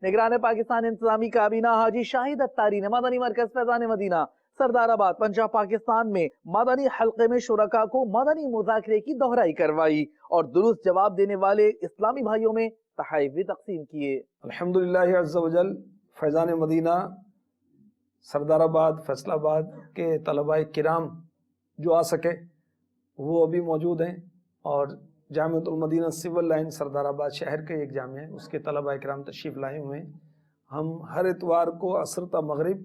निगरान पाकिस्तान इंतजामी काबीना हाजी शाहिद अत्तारी ने मदनी मरकज फैजान मदीना सरदाराबाद पंजाब पाकिस्तान में मदनी हल्के में शुरका को मदनी मुज़ाकरे की दोहराई करवाई और दुरुस्त जवाब देने वाले इस्लामी भाइयों में तहफ़ भी तकसीम किए। अल्हम्दुलिल्लाह अज़्ज़ा वजल फैजान मदीना सरदाराबाद फैसलाबाद के तलबाए किराम जो आ सके वो अभी मौजूद हैं, और जामिअतुल मदीना सिविल लाइन सरदाराबाद शहर के एक जामिया है, उसके तलबाए किराम तशरीफ़ लाए हुए हैं। हम हर इतवार को असर ता मगरिब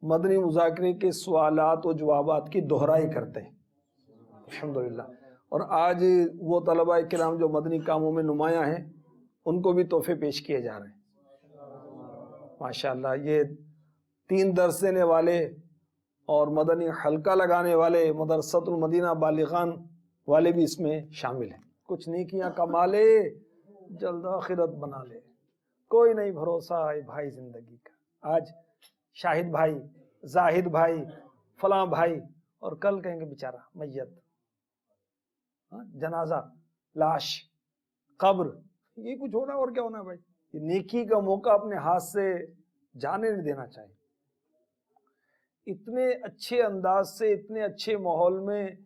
मदनी मुज़ाकरे के सवालात और जवाबात की दोहराई करते हैं अल्हम्दुलिल्लाह। और आज वो तलबाए किराम जो मदनी कामों में नुमायाँ हैं उनको भी तोहफे पेश किए जा रहे हैं माशाअल्लाह। ये 3 दर्स देने वाले और मदनी हल्का लगाने वाले मदरसतुल मदीना बालिगान वाले भी इसमें शामिल हैं। कुछ नेकियां कमा ले जल्द आखिरत बना ले, कोई नहीं भरोसा है भाई जिंदगी का। आज शाहिद भाई, जाहिद भाई, फलां भाई, और कल कहेंगे बेचारा मैयत, जनाजा, लाश, कब्र, ये कुछ होना और क्या होना भाई। ये नेकी का मौका अपने हाथ से जाने नहीं देना चाहिए। इतने अच्छे अंदाज से, इतने अच्छे माहौल में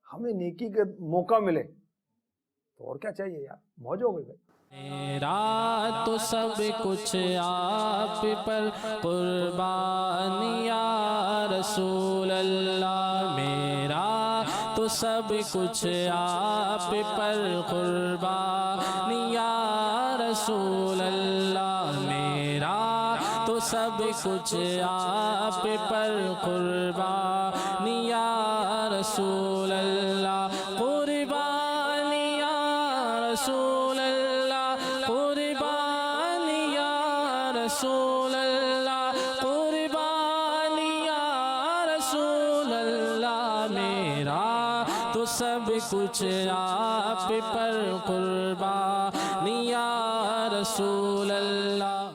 हमें नेकी का मौका मिले तो और क्या चाहिए यार, मौज हो गई भाई। मेरा तो सब कुछ आप पर कुर्बान या रसूल अल्लाह, मेरा तो सब कुछ आप पर कुर्बान या रसूल अल्लाह, मेरा तो सब कुछ आप पर कुर्बान या रसूल अल्लाह, कुर्बान या रसूल अल्लाह, कुर्बान या रसूल अल्लाह, कुर्बान या रसूल अल्लाह, मेरा तो सब कुछ आप पर कुर्बान या रसूल अल्लाह।